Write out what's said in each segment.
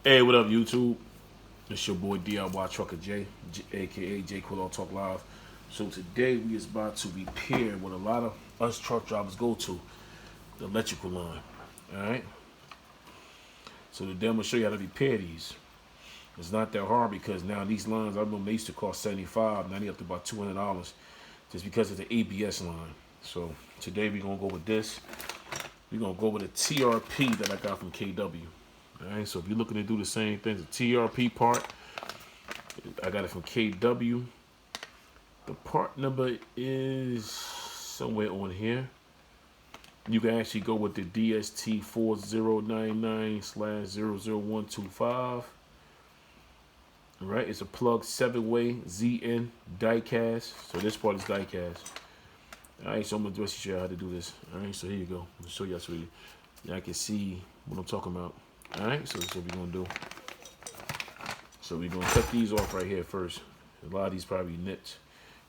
Hey, what up, YouTube? It's your boy DIY Trucker aka J Quill Talk Live. So today we is about to repair what a lot of us truck drivers go to, the electrical line. Alright? So today I'm gonna show you how to repair these. It's not that hard because now these lines, I remember they used to cost $75, now they up to about $200 just because of the ABS line. So today we're gonna go with this. We're gonna go with a TRP that I got from KW. Alright, so if you're looking to do the same thing, the TRP part, I got it from KW. The part number is somewhere on here. You can actually go with the DST 4099/00125. Alright, it's a plug 7-way ZN diecast. So this part is diecast. Alright, so I'm gonna just show you how to do this. Alright, so here you go. I'll show you sweetie. Y'all can see what I'm talking about. Alright, so that's what we're gonna do. So we're gonna cut these off right here first. A lot of these probably nipped.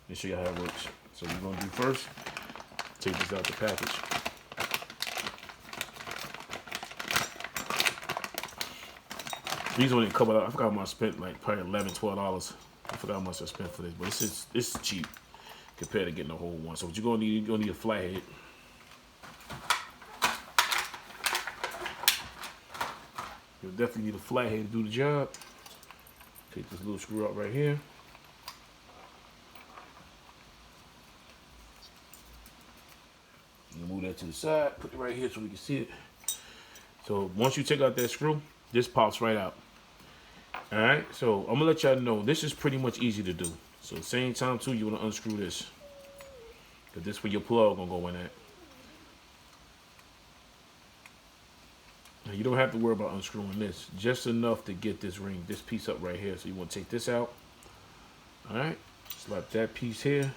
Let me show you how it works. So we're gonna do first, take this out the package. These only come out, I forgot how much I spent, like probably $11, $12. I forgot how much I spent for this, but this is cheap compared to getting the whole one. So what you're gonna need a flathead. You'll definitely need a flathead to do the job. Take this little screw out right here. Move that to the side. Put it right here so we can see it. So once you take out that screw, this pops right out. Alright, so I'm gonna let y'all know this is pretty much easy to do. So at the same time too, you wanna unscrew this. Cause this is where your plug gonna go in at. Now you don't have to worry about unscrewing this. Just enough to get this ring, this piece up right here. So you want to take this out. Alright. Slap that piece here.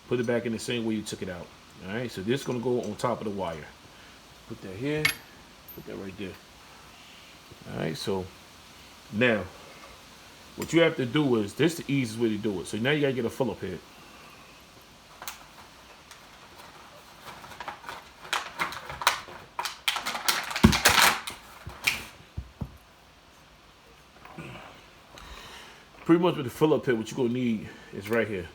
Put it back in the same way you took it out. Alright. So this is going to go on top of the wire. Put that here. Put that right there. Alright. So now what you have to do is, this is the easiest way to do it. So now you got to get a Phillip head. Pretty much with the Phillip head, what you're going to need is right here.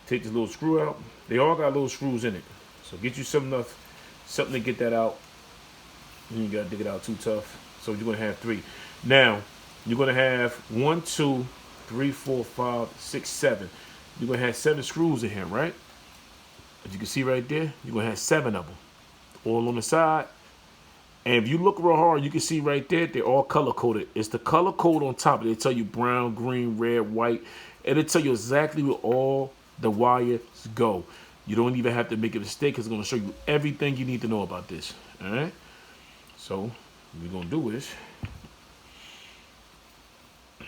Take this little screw out. They all got little screws in it. So get you something to get that out. You ain't got to dig it out too tough. So you're going to have 3. Now, you're going to have 1, 2, 3, 4, 5, 6, 7. You're going to have 7 screws in here, right? As you can see right there, you're going to have 7 of them. All on the side. And if you look real hard, you can see right there, they're all color-coded. It's the color code on top. They tell you brown, green, red, white. And it tell you exactly where all the wires go. You don't even have to make a mistake because it's going to show you everything you need to know about this. All right? So, what we're going to do is, so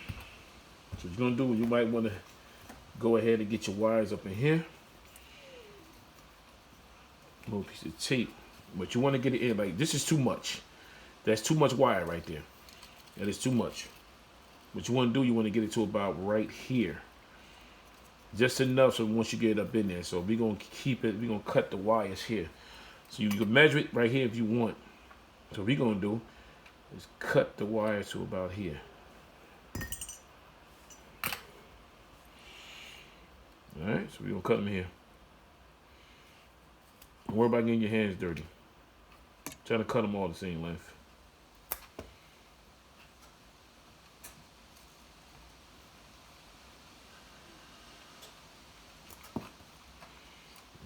what you're going to do is you might want to go ahead and get your wires up in here. A little piece of tape. But you want to get it in, like, this is too much. That's too much wire right there. That is too much. What you want to do, you want to get it to about right here. Just enough so once you get it up in there. So we're going to keep it, we're going to cut the wires here. So you can measure it right here if you want. So what we're going to do is cut the wire to about here. Alright, so we're going to cut them here. Don't worry about getting your hands dirty. Try to cut them all the same length.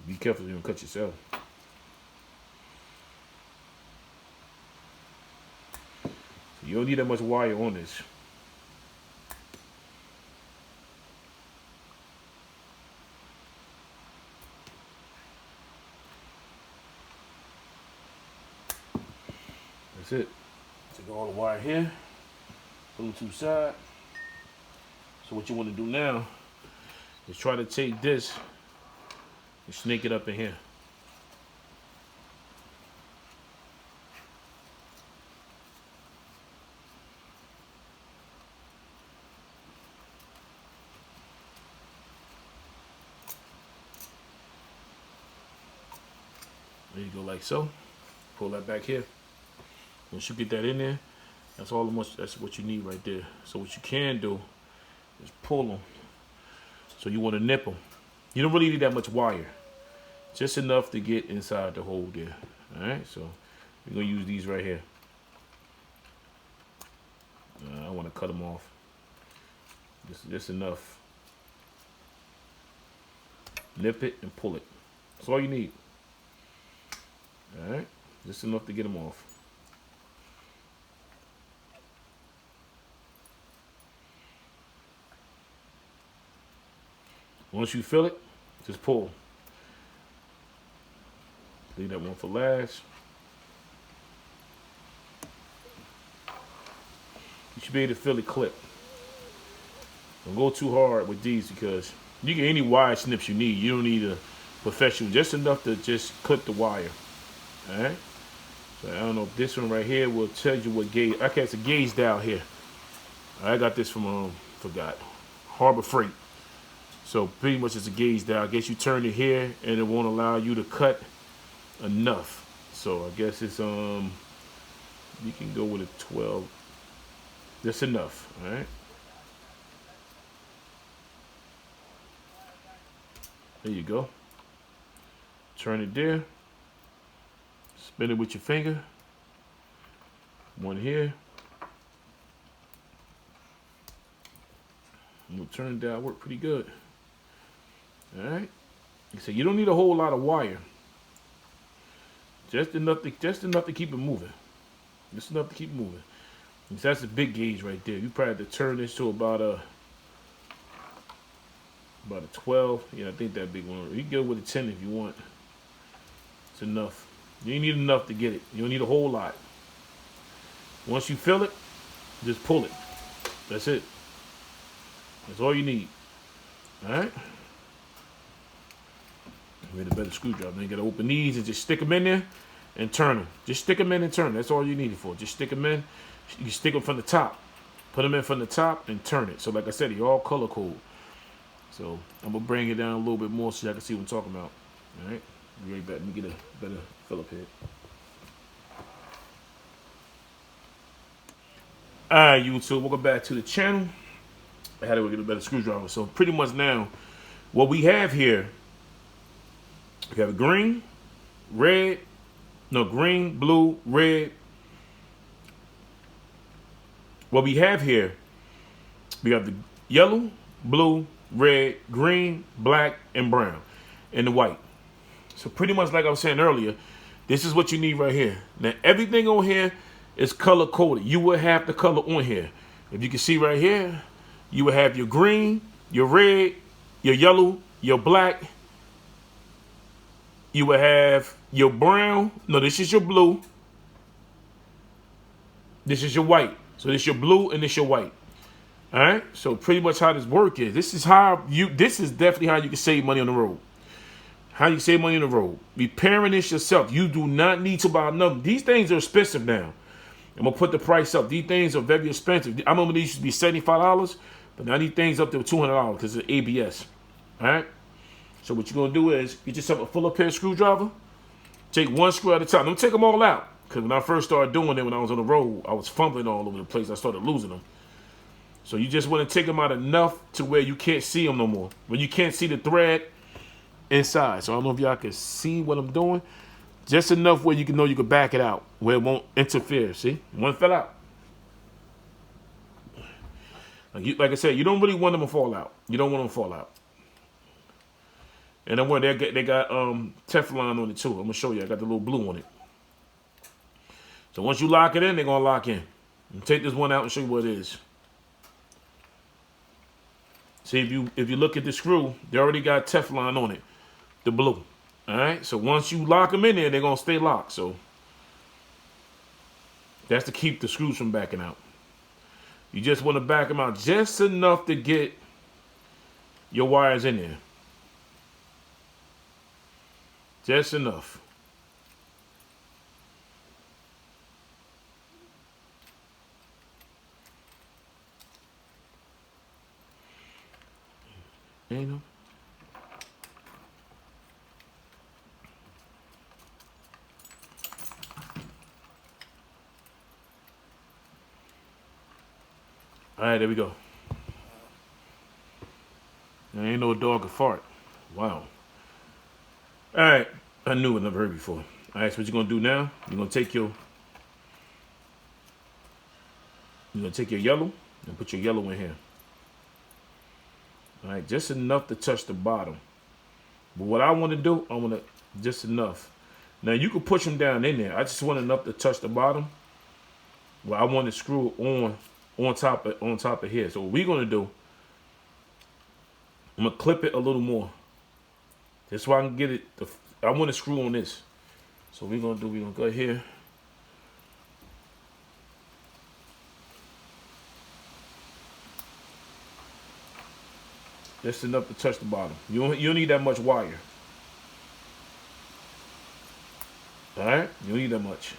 Be careful, you don't cut yourself. So you don't need that much wire on this. That's it. Take all the wire here, put them to the side. So what you want to do now is try to take this and snake it up in here. There you go, like so. Pull that back here. Once you get that in there, That's what you need right there. So what you can do is pull them. So you want to nip them. You don't really need that much wire. Just enough to get inside the hole there. Alright, so we're going to use these right here. I want to cut them off. Just enough. Nip it and pull it. That's all you need. Alright, just enough to get them off. Once you feel it, just pull. Leave that one for last. You should be able to feel it clip. Don't go too hard with these because you get any wire snips you need. You don't need a professional. Just enough to just clip the wire. Alright? So I don't know if this one right here will tell you what gauge. Okay, it's a gauge dial here. I got this from, forgot, Harbor Freight. So pretty much it's a gauge dial. I guess you turn it here and it won't allow you to cut enough. So I guess it's, you can go with a 12. That's enough, all right? There you go. Turn it there. Spin it with your finger. One here. We'll turn it down, work pretty good. All right. So you don't need a whole lot of wire. Just enough to keep it moving. Just enough to keep it moving. So that's a big gauge right there. You probably have to turn this to about a 12. Yeah, I think that big one. You can go with a 10 if you want. It's enough. You need enough to get it. You don't need a whole lot. Once you feel it, just pull it. That's it. That's all you need. Alright? You need a better screwdriver. Then you gotta open these and just stick them in there and turn them. Just stick them in and turn them. That's all you need it for. Just stick them in. You stick them from the top. Put them in from the top and turn it. So like I said, you're all color code. So I'm gonna bring it down a little bit more so y'all can see what I'm talking about. Alright? Be right back. Let me get a better Phillip head. Alright, YouTube, welcome back to the channel. I had to go get a better screwdriver. So pretty much now, what we have here, we have a green, blue, red. What we have here, we have the yellow, blue, red, green, black, and brown, and the white. So pretty much like I was saying earlier, this is what you need right here. Now everything on here is color coded. You will have the color on here. If you can see right here, you will have your green, your red, your yellow, your black. You will have your brown. No, this is your blue. This is your white. So this is your blue and this is your white. All right. So pretty much how this work is. This is definitely how you can save money on the road. How you save money on the road. Repairing this yourself. You do not need to buy another. These things are expensive now. I'm gonna put the price up. These things are very expensive. I remember these used to be $75, but now these things up to $200 because it's ABS. All right. So what you're gonna do is get yourself a Phillip head screwdriver. Take one screw at a time. Don't take them all out. Because when I first started doing it, when I was on the road, I was fumbling all over the place. I started losing them. So you just want to take them out enough to where you can't see them no more. When you can't see the thread inside. So I don't know if y'all can see what I'm doing. Just enough where you can know you can back it out. Where it won't interfere. See? One fell out. Like I said, you don't really want them to fall out. You don't want them to fall out. And then they got Teflon on it too. I'm gonna show you. I got the little blue on it. So once you lock it in, they're gonna lock in. Take this one out and show you what it is. See, if you look at the screw, they already got Teflon on it, the blue. All right. So once you lock them in there, they're gonna stay locked. So that's to keep the screws from backing out. You just want to back them out just enough to get your wires in there. Just enough. Ain't no. All right, there we go. There ain't no dog or fart. Wow. All right, I knew it, never heard before. All right, so what you're gonna do now? You're gonna take your yellow and put your yellow in here. All right, just enough to touch the bottom. But what I want to do, I want to just enough. Now you can push them down in there. I just want enough to touch the bottom. Well, I want to screw on top of here. So what we're gonna do, I'm gonna clip it a little more. That's why I can get it. I want to screw on this. So we're gonna go here. Just enough to touch the bottom. You don't need that much wire. All right, you don't need that much.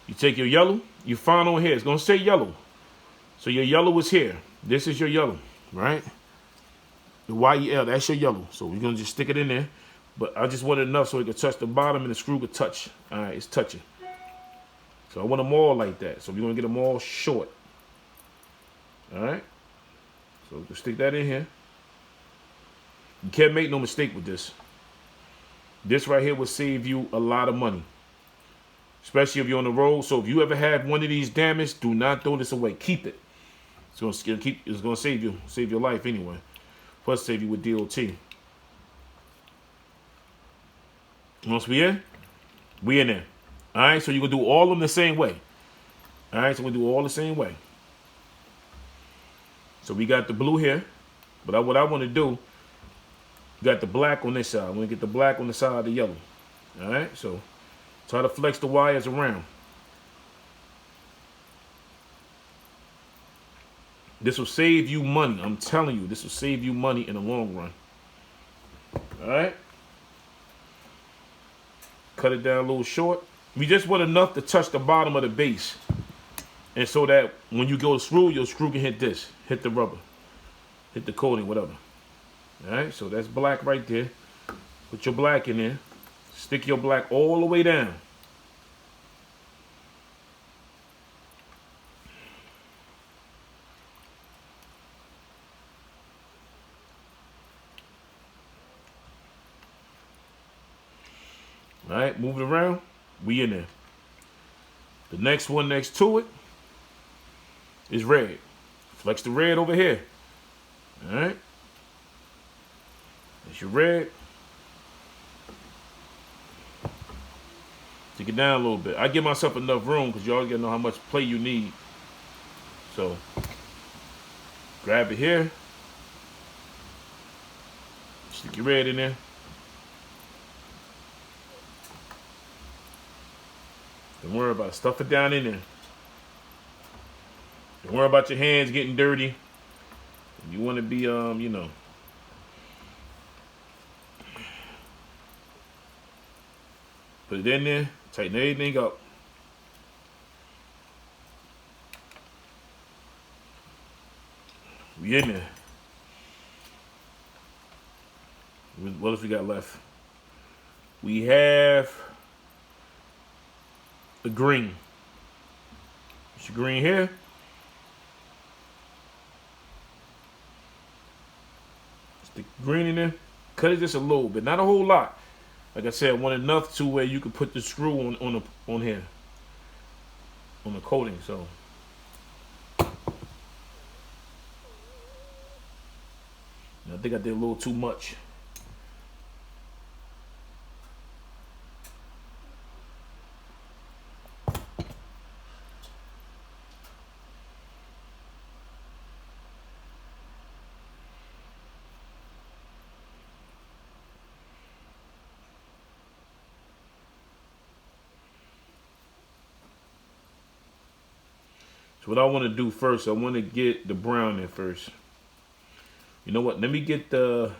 You take your yellow. You find on here. It's gonna say yellow. So your yellow is here. This is your yellow, right? The YEL, that's your yellow. So we're gonna just stick it in there. But I just want it enough so it can touch the bottom and the screw can touch. All right, it's touching. So I want them all like that. So we're gonna get them all short. All right. So just stick that in here. You can't make no mistake with this. This right here will save you a lot of money, especially if you're on the road. So if you ever have one of these damaged, do not throw this away. Keep it. It's gonna save your life anyway. Plus save you with DOT. Once we in there. All right. So you're gonna do all of them the same way. All right. So we're gonna do all the same way. So we got the blue here, but what I want to do, got the black on this side. I'm going to get the black on the side of the yellow. All right, so try to flex the wires around. This will save you money. I'm telling you, this will save you money in the long run. All right. Cut it down a little short. We just want enough to touch the bottom of the base. And so that when you go to screw, your screw can hit this. Hit the rubber. Hit the coating, whatever. Alright, so that's black right there. Put your black in there. Stick your black all the way down. Alright, move it around. We in there. The next one next to it is red. Flex the red over here. All right. That's your red. Take it down a little bit. I give myself enough room because y'all gotta know how much play you need. So grab it here. Stick your red in there. Don't worry about it. Stuff it down in there. Don't worry about your hands getting dirty. You want to be, you know. Put it in there. Tighten everything up. We in there. What else we got left? We have the green. It's your green here. Stick green in there. Cut it just a little bit, not a whole lot. Like I said, I want enough to where you can put the screw on here, on the coating. So I think I did a little too much. So what I want to do first, I want to get the brown in first. You know what? Let me get the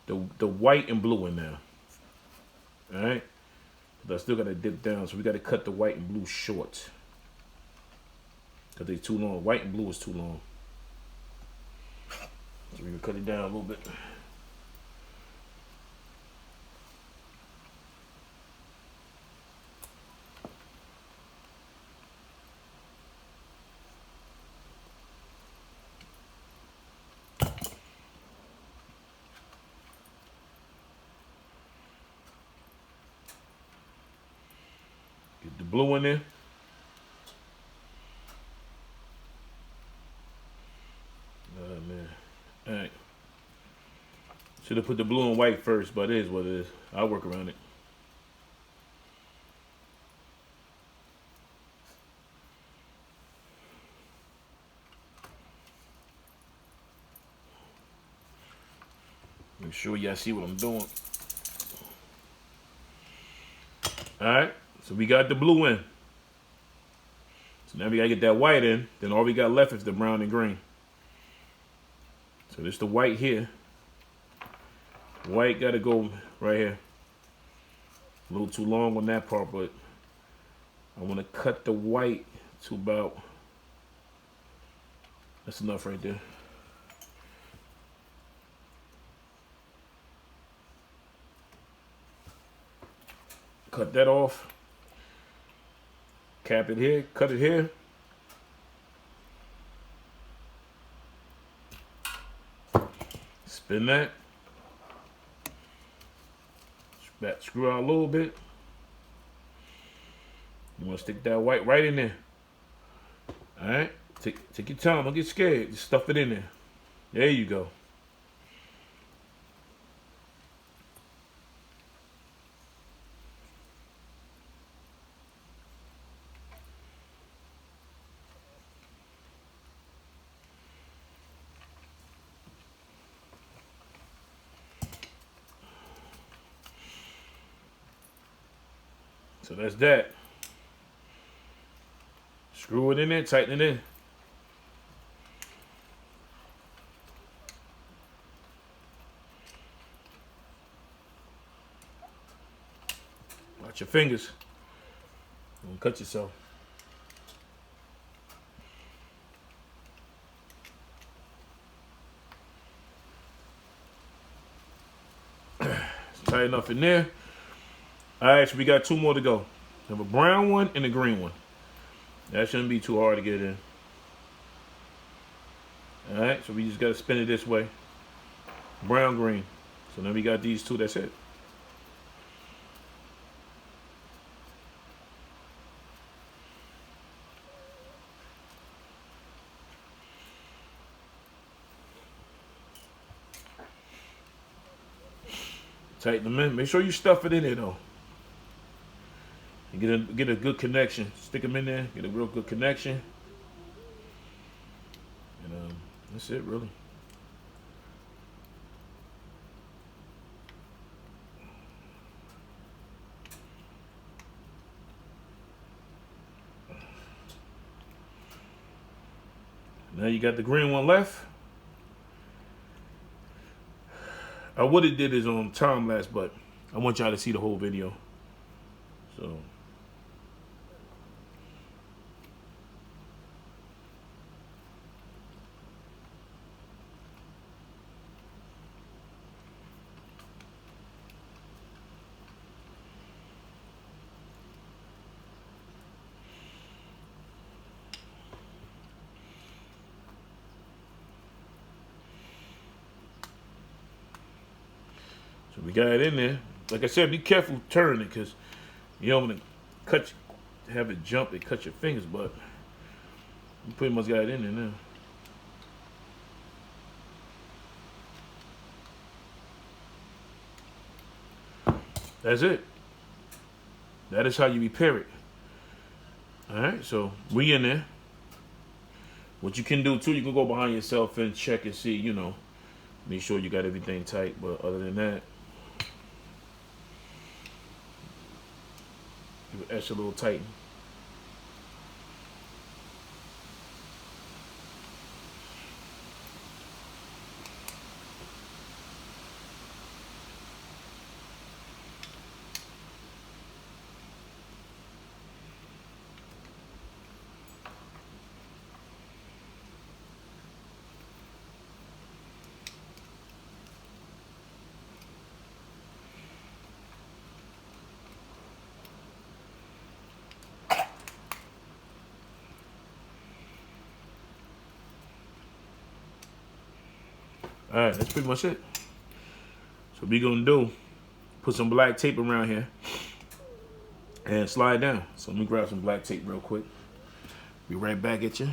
white and blue in now. All right. But I still got to dip down, so we got to cut the white and blue short because they're too long. White and blue is too long. So we can cut it down a little bit. blue in there. Oh man. Alright. Should have put the blue and white first, but it is what it is. I'll work around it. Make sure y'all see what I'm doing. Alright, so we got the blue in. So now we gotta get that white in. Then all we got left is the brown and green. So this the white here. White gotta go right here. A little too long on that part, but I wanna cut the white to about, that's enough right there. Cut that off. Cap it here, cut it here. Spin that. Screw out a little bit. You want to stick that white right in there. Alright? Take your time, don't get scared. Just stuff it in there. There you go. So that's that. Screw it in there, tighten it in. Watch your fingers. Don't cut yourself. It's tight enough in there. Alright, so we got 2 more to go. We have a brown one and a green one. That shouldn't be too hard to get in. Alright, so we just got to spin it this way. Brown, green. So now we got these 2, that's it. Tighten them in. Make sure you stuff it in there though. And get a good connection. Stick them in there. Get a real good connection. And that's it, really. Now you got the green one left. I would have did this on time lapse, but I want y'all to see the whole video. So we got it in there. Like I said, be careful turning it because you don't want to have it jump and cut your fingers, but you pretty much got it in there now. That's it. That is how you repair it. Alright, so we in there. What you can do too, you can go behind yourself and check and see, you know, make sure you got everything tight, but other than that, give it extra little tighten. Alright, that's pretty much it. So what we gonna do, put some black tape around here. and slide down. So let me grab some black tape real quick. Be right back at you.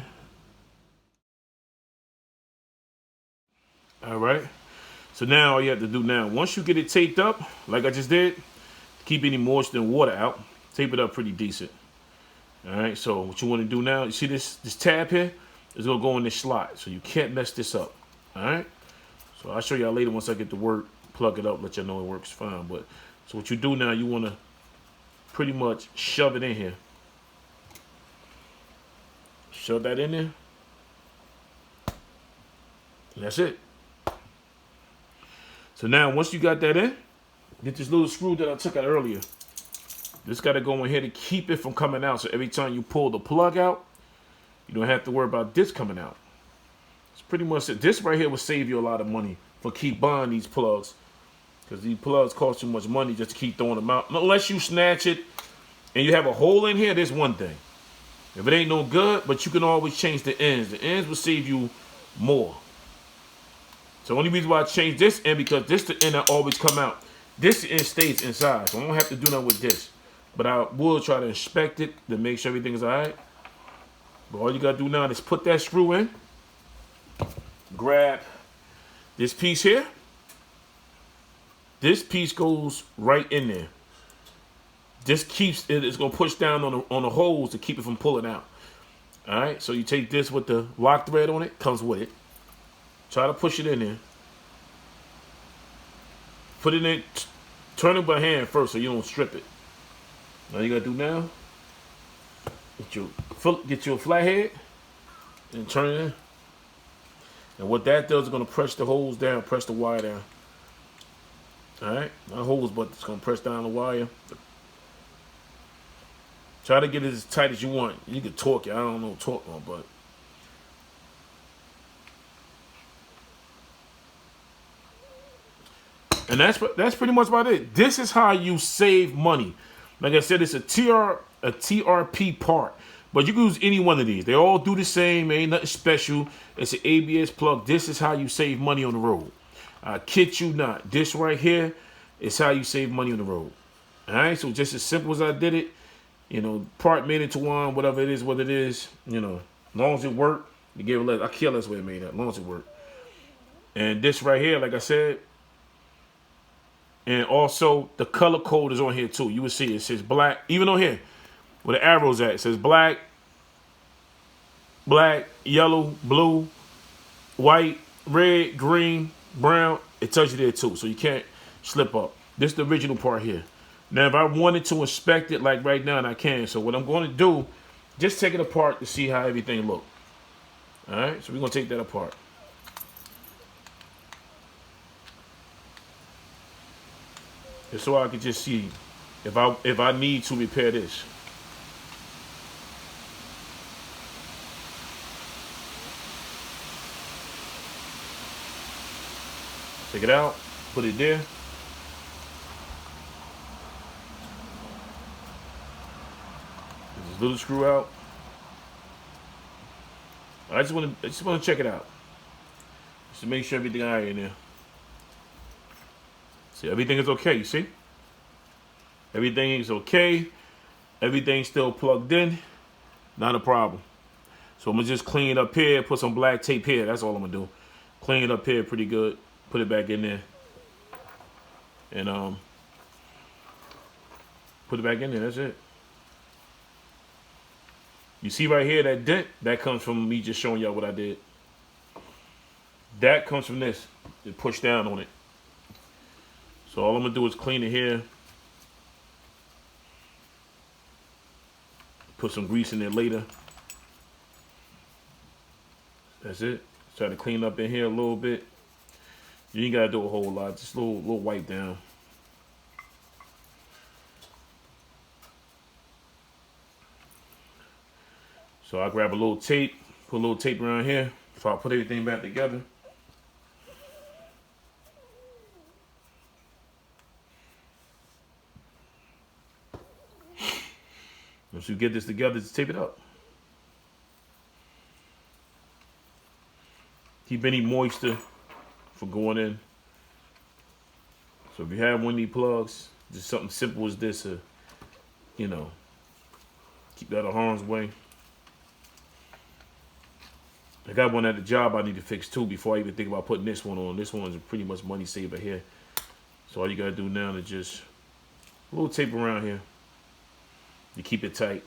All right. So now all you have to do now, once you get it taped up, like I just did, keep any moisture and water out. Tape it up pretty decent. All right. So what you want to do now, you see this tab here? It's gonna go in this slot, so you can't mess this up. All right. So I'll show y'all later once I get to work, plug it up, let y'all know it works fine. But so what you do now, you want to pretty much shove it in here. Shove that in there. And that's it. So now once you got that in, get this little screw that I took out earlier. This got to go in here to keep it from coming out. So every time you pull the plug out, you don't have to worry about this coming out. It's pretty much it. This right here will save you a lot of money for keep buying these plugs. Because these plugs cost too much money just to keep throwing them out. Unless you snatch it and you have a hole in here, there's one thing. If it ain't no good, but you can always change the ends. The ends will save you more. So the only reason why I changed this end, because this the end that always come out. This end stays inside, so I don't have to do nothing with this. But I will try to inspect it to make sure everything is all right. But all you got to do now is put that screw in. Grab this piece here. This piece goes right in there. This keeps it. It's going to push down on the holes to keep it from pulling out. All right, so you take this with the lock thread on it. Comes with it. Try to push it in there. Put it in. Turn it by hand first so you don't strip it. All you gotta do now, get your flathead and turn it in. And what that does is gonna press the holes down, press the wire down. All right, not holes, but it's gonna press down the wire. Try to get it as tight as you want. You can torque it. I don't know torque on, but. And that's pretty much about it. This is how you save money. Like I said, it's a TRP part. But you can use any one of these. They all do the same. Ain't nothing special. It's an ABS plug. This is how you save money on the road. I kid you not. This right here is how you save money on the road. All right? So just as simple as I did it, you know, part made into one, whatever it is, what it is, you know, as long as it worked, you give it less. I care less way it made that, as long as it worked. And this right here, like I said, and also the color code is on here too. You will see it says black, even on here where the arrow's at. It says black, yellow, blue, white, red, green, brown. It tells you there too, so you can't slip up. This is the original part here. Now, if I wanted to inspect it like right now, and I can. So what I'm going to do, just take it apart to see how everything looks. All right, so we're going to take that apart. Just so I can just see if I need to repair this. Take it out, put it there. This little screw out. I just want to check it out. Just to make sure everything all right in there. See, everything is okay, you see? Everything is okay. Everything's still plugged in. Not a problem. So I'm going to just clean it up here, put some black tape here. That's all I'm going to do. Clean it up here pretty good. Put it back in there. And put it back in there. That's it. You see right here, that dent? That comes from me just showing y'all what I did. That comes from this. It pushed down on it. So all I'm going to do is clean it here. Put some grease in there later. That's it. Try to clean up in here a little bit. You ain't got to do a whole lot. Just a little wipe down. So I grab a little tape. Put a little tape around here. So I put everything back together. Once you get this together, just tape it up. Keep any moisture from going in. So if you have one of these plugs, just something simple as this, you know, keep that out of harm's way. I got one at the job I need to fix too before I even think about putting this one on. This one's pretty much money saver here. So all you gotta do now is just a little tape around here. You keep it tight.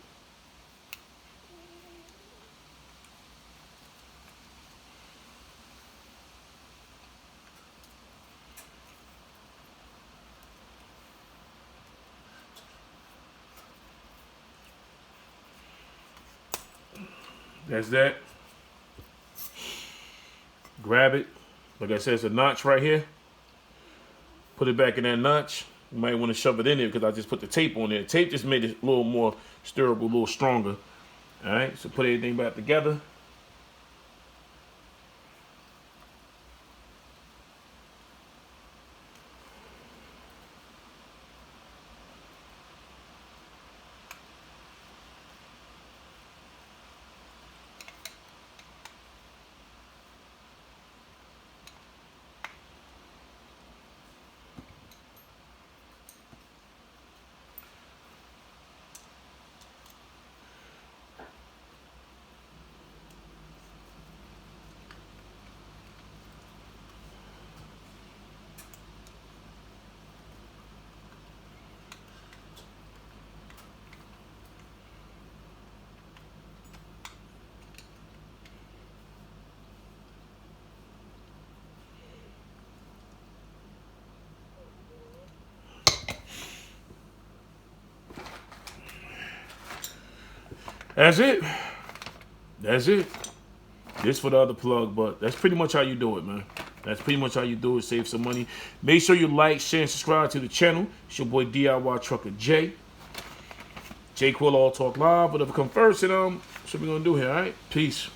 That's that. Grab it. Like I said, it's a notch right here. Put it back in that notch. You might want to shove it in there because I just put the tape on there. Tape just made it a little more stirrable, a little stronger. All right, so put everything back together. That's it. That's it. This for the other plug, but that's pretty much how you do it, man. That's pretty much how you do it. Save some money. Make sure you like, share, and subscribe to the channel. It's your boy DIY Trucker J. J Quill All Talk Live. Whatever come first, and that's what we're gonna do here. All right. Peace.